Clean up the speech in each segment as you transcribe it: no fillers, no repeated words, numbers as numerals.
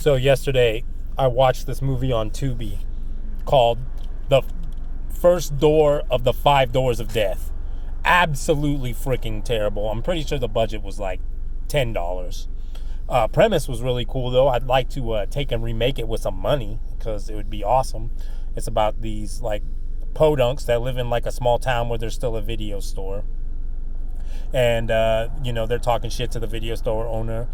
So yesterday, I watched this movie on Tubi called The First Door of the Five Doors of Death. Absolutely freaking terrible. I'm pretty sure the budget was like $10. Premise was really cool though. I'd like to take and remake it with some money because it would be awesome. It's about these like podunks that live in like a small town where there's still a video store. And, they're talking shit to the video store owner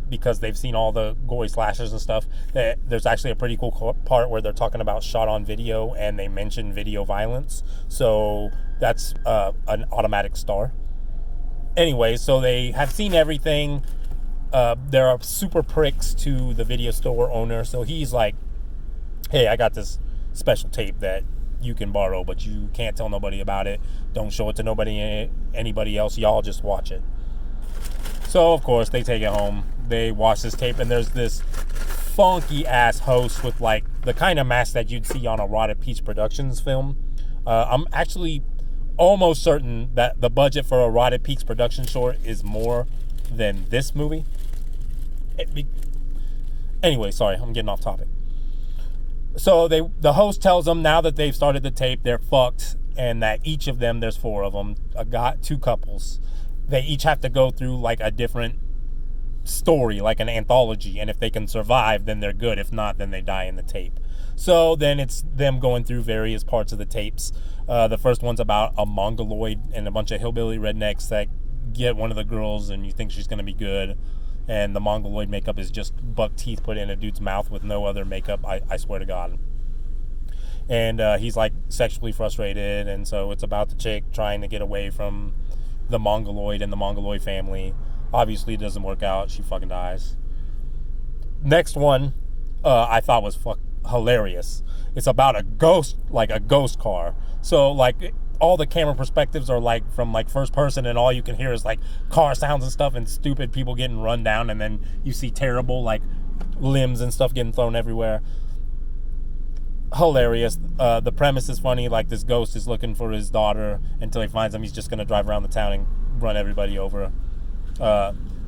because they've seen all the gory slashers and stuff. There's actually a pretty cool part where they're talking about shot on video and they mention video violence. So that's an automatic star. Anyway, so they have seen everything. There are super pricks to the video store owner. So he's like, hey, I got this special tape that you can borrow, but you can't tell nobody about it. Don't show it to anybody else. Y'all just watch it. So, of course, they take it home. They watch this tape, and there's this funky-ass host with, like, the kind of mask that you'd see on a Rotted Peach Productions film. I'm actually almost certain that the budget for a Rotted Peach production short is more than this movie. Anyway, sorry, I'm getting off topic. So the host tells them now that they've started the tape, they're fucked, and that each of them, there's 4 of them, two couples. They each have to go through like a different story, like an anthology, and if they can survive, then they're good. If not, then they die in the tape. So then it's them going through various parts of the tapes. The first one's about a mongoloid and a bunch of hillbilly rednecks that get one of the girls, and you think she's going to be good. And the mongoloid makeup is just buck teeth put in a dude's mouth with no other makeup, I swear to God. And he's like sexually frustrated, and so it's about the chick trying to get away from the mongoloid and the mongoloid family. Obviously it doesn't work out. She fucking dies. Next one I thought was hilarious. It's about a ghost car. So like all the camera perspectives are like from like first person, and all you can hear is like car sounds and stuff and stupid people getting run down, and then you see terrible like limbs and stuff getting thrown everywhere. Hilarious. The premise is funny. Like this ghost is looking for his daughter. Until he finds him, he's just gonna drive around the town and run everybody over.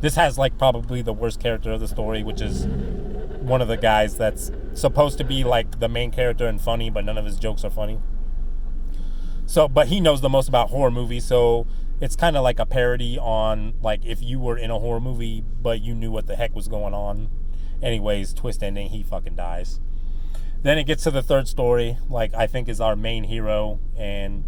This has like probably the worst character of the story, which is one of the guys that's supposed to be like the main character and funny, but none of his jokes are funny. So, but he knows the most about horror movies, so it's kind of like a parody on like if you were in a horror movie but you knew what the heck was going on. Anyways, twist ending, he fucking dies. Then it gets to the third story, like I think is our main hero, and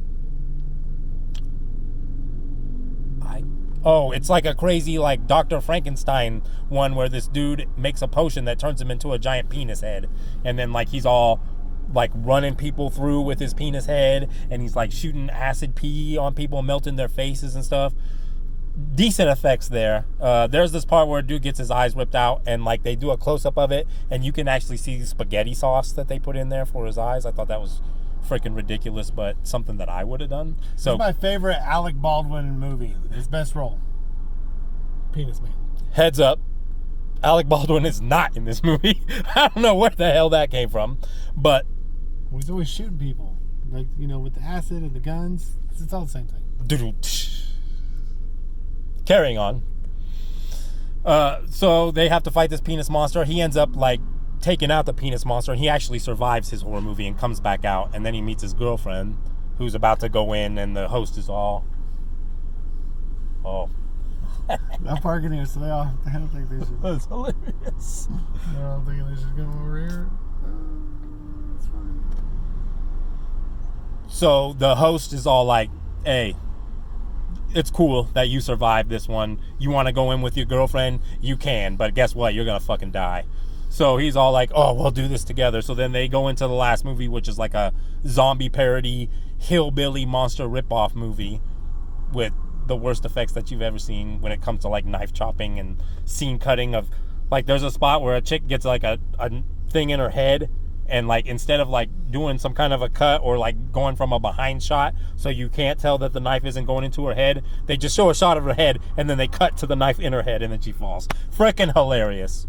it's like a crazy like Dr. Frankenstein one where this dude makes a potion that turns him into a giant penis head, and then like he's all like running people through with his penis head, and he's like shooting acid pee on people, melting their faces and stuff. Decent effects there. There's this part where a dude gets his eyes ripped out, and like they do a close-up of it, and you can actually see the spaghetti sauce that they put in there for his eyes. I thought that was freaking ridiculous, but something that I would have done. So this is my favorite Alec Baldwin movie. His best role. Penis Man. Heads up, Alec Baldwin is not in this movie. I don't know where the hell that came from, but he's always shooting people, like, you know, with the acid and the guns. It's all the same thing. Carrying on. So they have to fight this penis monster. He ends up like taking out the penis monster, and he actually survives his horror movie and comes back out, and then he meets his girlfriend who's about to go in, and the host is all I'm parking here, so I don't think they should. That's hilarious. No, I'm thinking they should go over here. That's funny. So the host is all like, hey, it's cool that you survived this one. You want to go in with your girlfriend? You can, but guess what? You're going to fucking die. So he's all like, oh, we'll do this together. So then they go into the last movie, which is like a zombie parody, hillbilly monster ripoff movie with the worst effects that you've ever seen when it comes to like knife chopping and scene cutting of like there's a spot where a chick gets like a thing in her head, and like instead of like doing some kind of a cut or like going from a behind shot so you can't tell that the knife isn't going into her head, they just show a shot of her head and then they cut to the knife in her head and then she falls. Freaking hilarious.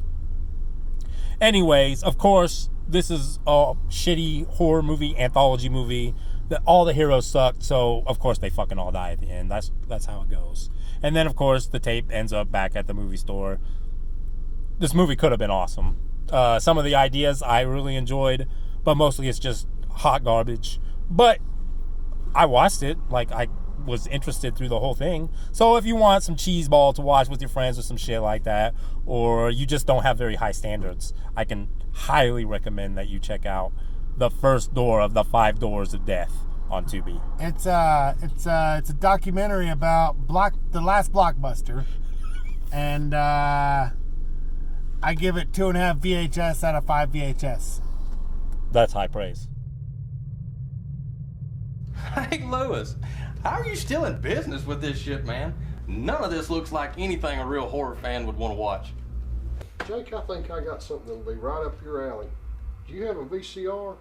Anyways, of course, this is a shitty horror movie, anthology movie. All the heroes sucked, so of course they fucking all die at the end. That's how it goes. And then of course the tape ends up back at the movie store. this movie could have been awesome. Some of the ideas I really enjoyed, but mostly it's just hot garbage. But I watched it. Like, I was interested through the whole thing. So if you want some cheeseball to watch with your friends or some shit like that, or you just don't have very high standards, I can highly recommend that you check out The First Door of the 5 Doors of Death on Tubi. It's a documentary about the last Blockbuster, and I give it 2.5 VHS out of 5 VHS. That's high praise. Hey, Lewis, how are you still in business with this shit, man? None of this looks like anything a real horror fan would want to watch. Jake, I think I got something that'll be right up your alley. Do you have a VCR?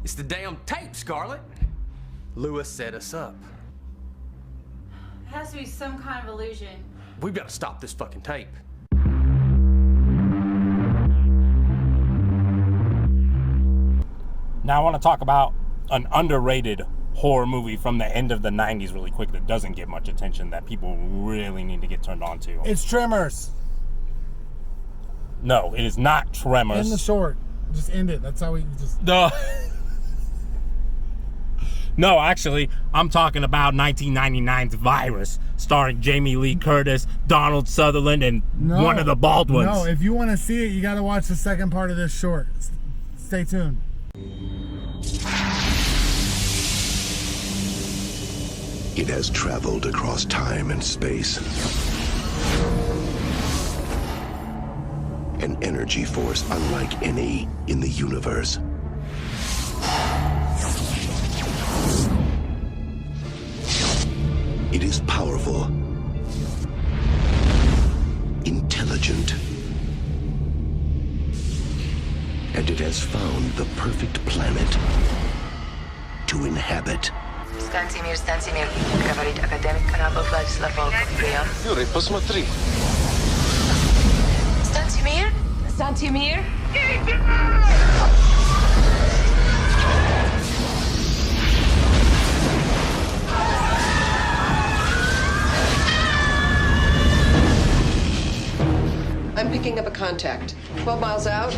It's the damn tape, Scarlett. Lewis set us up. It has to be some kind of illusion. We've got to stop this fucking tape. Now I want to talk about an underrated horror movie from the end of the 90s really quick that doesn't get much attention that people really need to get turned on to. It's Tremors. No, it is not Tremors. End the short. Just end it. That's how we just... No. No, actually, I'm talking about 1999's Virus, starring Jamie Lee Curtis, Donald Sutherland, and one of the Baldwins. No, if you want to see it, you got to watch the second part of this short. Stay tuned. It has traveled across time and space. An energy force unlike any in the universe. It is powerful, intelligent, and it has found the perfect planet to inhabit. Станцимир, говорит академик Канабов Владислав Волков-Прием. Юрий, посмотри. Станцимир? Станцимир? I'm picking up a contact. 12 miles out.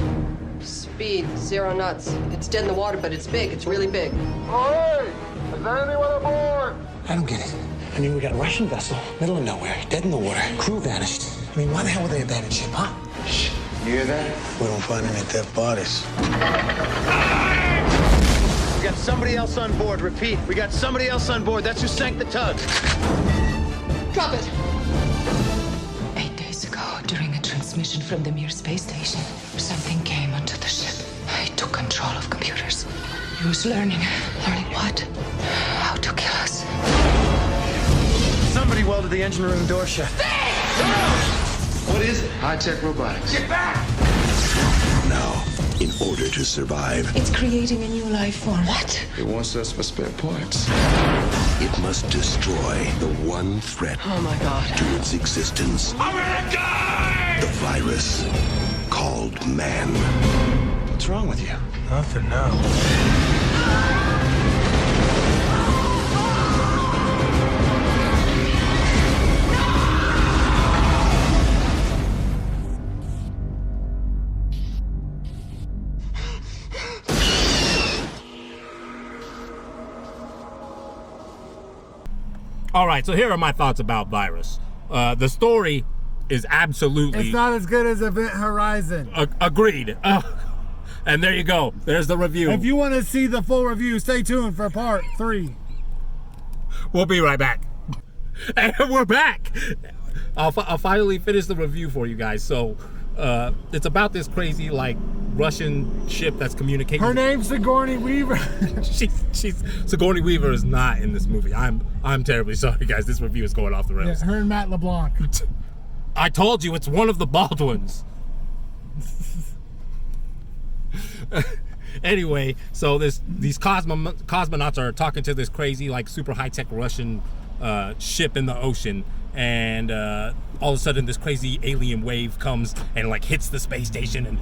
Speed, 0 knots. It's dead in the water, but it's big. It's really big. Hey! Is there anyone aboard? I don't get it. I mean, we got a Russian vessel, middle of nowhere, dead in the water, crew vanished. I mean, why the hell would they abandon ship, huh? Shh. You hear that? We don't find any dead bodies. We got somebody else on board. Repeat, we got somebody else on board. That's who sank the tug. Drop it. 8 days ago, during a transmission from the Mir space station, something came onto the ship. It took control of computers. He was learning. Learning what? How to kill us. Somebody welded the engine room door shut. What is it? High-tech robotics. Get back! Now, in order to survive, It's creating a new life form. What? It wants us for spare parts. it must destroy the one threat Oh my God. to its existence. I'm gonna die! The virus called man. What's wrong with you? Nothing, no. All right, so here are my thoughts about Virus. The story is absolutely... It's not as good as Event Horizon. Agreed. And there you go. There's the review. If you want to see the full review, stay tuned for part 3. We'll be right back. And we're back. I'll finally finish the review for you guys. So, it's about this crazy, like, Russian ship that's communicating. Her name's Sigourney Weaver. she's Sigourney Weaver is not in this movie. I'm terribly sorry, guys. This review is going off the rails. Yeah, her and Matt LeBlanc. I told you it's one of the Baldwins. Anyway, so these cosmonauts are talking to this crazy, like, super high-tech Russian ship in the ocean, and all of a sudden this crazy alien wave comes and, like, hits the space station and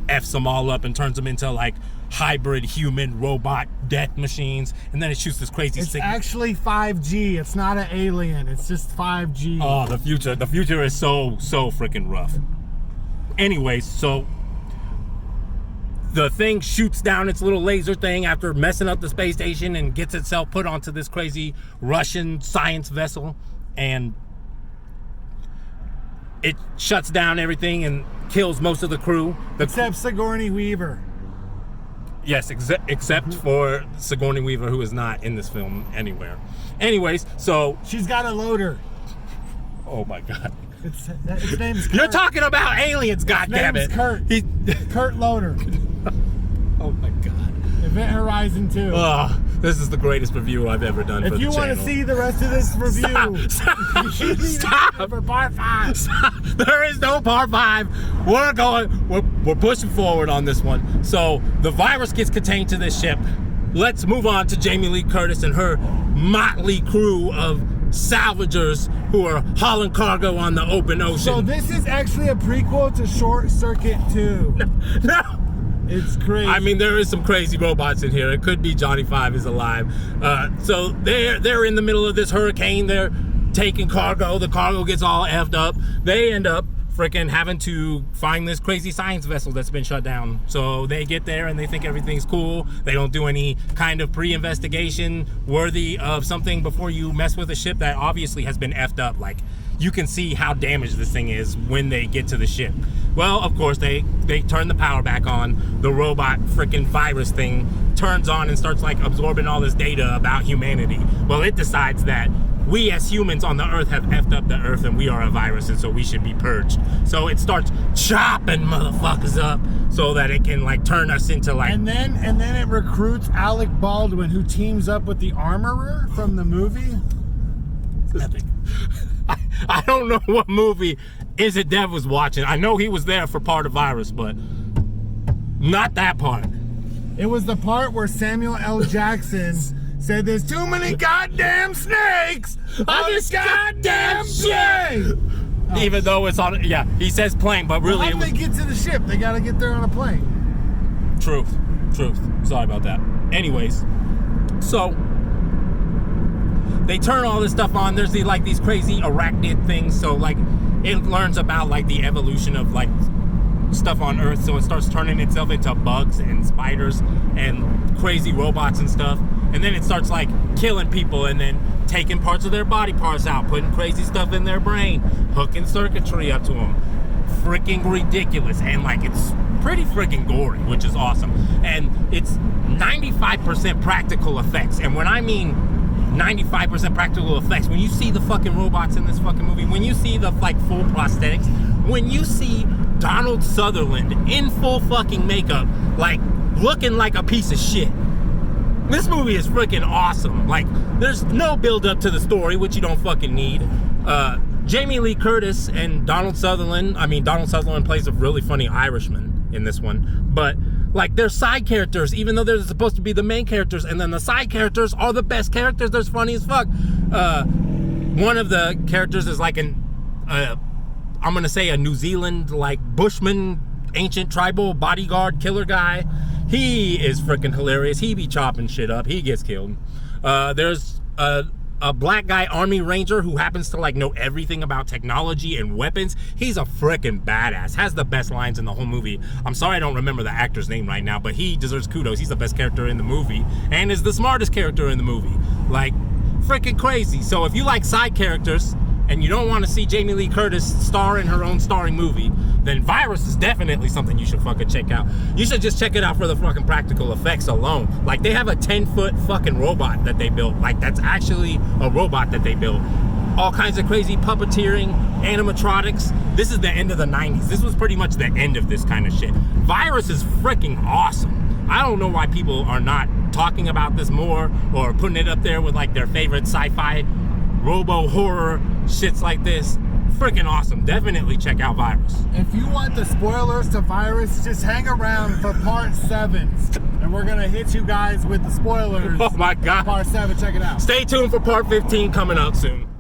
F's them all up and turns them into, like, hybrid human robot death machines, and then it shoots this crazy signal. It's actually 5G. It's not an alien. It's just 5G. Oh, the future is so freaking rough. Anyways, so the thing shoots down its little laser thing after messing up the space station and gets itself put onto this crazy Russian science vessel, and it shuts down everything and kills most of the crew. Except Sigourney Weaver. Yes, except for Sigourney Weaver, who is not in this film anywhere. Anyways, so she's got a loader. Oh my God. His name's Kurt. You're talking about aliens, goddammit. His name's Kurt. Kurt Loader. Oh my God. Event Horizon 2. This is the greatest review I've ever done for the channel. If you want to see the rest of this review, Stop. For part 5. Stop. There is no part 5. We're pushing forward on this one. So the virus gets contained to this ship. Let's move on to Jamie Lee Curtis and her motley crew of salvagers who are hauling cargo on the open ocean. So this is actually a prequel to Short Circuit 2. No. It's crazy. I mean, there is some crazy robots in here. It could be Johnny Five is alive. So they're in the middle of this hurricane. They're taking cargo. The cargo gets all effed up. They end up freaking having to find this crazy science vessel that's been shut down. So they get there and they think everything's cool. They don't do any kind of pre-investigation worthy of something before you mess with a ship that obviously has been effed up. Like, you can see how damaged this thing is when they get to the ship. Well, of course, they turn the power back on. The robot freaking virus thing turns on and starts, like, absorbing all this data about humanity. Well, it decides that we as humans on the Earth have effed up the Earth and we are a virus, and so we should be purged. So it starts chopping motherfuckers up so that it can, like, turn us into, like... And then it recruits Alec Baldwin, who teams up with the armorer from the movie. Epic. I don't know what movie Izzit Dev was watching. I know he was there for part of Virus, but not that part. It was the part where Samuel L. Jackson said, "There's too many goddamn snakes on this goddamn plane." Even though it's on, yeah, he says plane, but really, how do they get to the ship? They gotta get there on a plane. Truth. Sorry about that. Anyways, so they turn all this stuff on. There's these crazy arachnid things. So, like, it learns about, like, the evolution of, like, stuff on Earth. So it starts turning itself into bugs and spiders and crazy robots and stuff. And then it starts, like, killing people and then taking parts of their body parts out, putting crazy stuff in their brain, hooking circuitry up to them. Freaking ridiculous. And, like, it's pretty freaking gory, which is awesome. And it's 95% practical effects. And when I mean 95% practical effects, when you see the fucking robots in this fucking movie, when you see the, like, full prosthetics, when you see Donald Sutherland in full fucking makeup, like, looking like a piece of shit, this movie is freaking awesome. Like, there's no build up to the story, which you don't fucking need. Jamie Lee Curtis and Donald Sutherland plays a really funny Irishman in this one, but, like, they're side characters, even though they're supposed to be the main characters, and then the side characters are the best characters. They're funny as fuck. One of the characters is like I'm gonna say a New Zealand, like, bushman, ancient tribal bodyguard killer guy. He is freaking hilarious. He be chopping shit up. He gets killed. There's a black guy army ranger who happens to, like, know everything about technology and weapons. He's a freaking badass. Has the best lines in the whole movie. I'm sorry I don't remember the actor's name right now, but he deserves kudos. He's the best character in the movie and is the smartest character in the movie. Like, freaking crazy. So if you like side characters and you don't want to see Jamie Lee Curtis star in her own starring movie, then Virus is definitely something you should fucking check out. You should just check it out for the fucking practical effects alone. Like, they have a 10-foot fucking robot that they built. Like, that's actually a robot that they built. All kinds of crazy puppeteering, animatronics. This is the end of the 90s. This was pretty much the end of this kind of shit. Virus is freaking awesome. I don't know why people are not talking about this more or putting it up there with, like, their favorite sci-fi robo horror shits like this. freaking awesome. Definitely check out Virus. If you want the spoilers to Virus, just hang around for part 7. And we're going to hit you guys with the spoilers. Oh my God. Part 7, check it out. Stay tuned for part 15 coming up soon.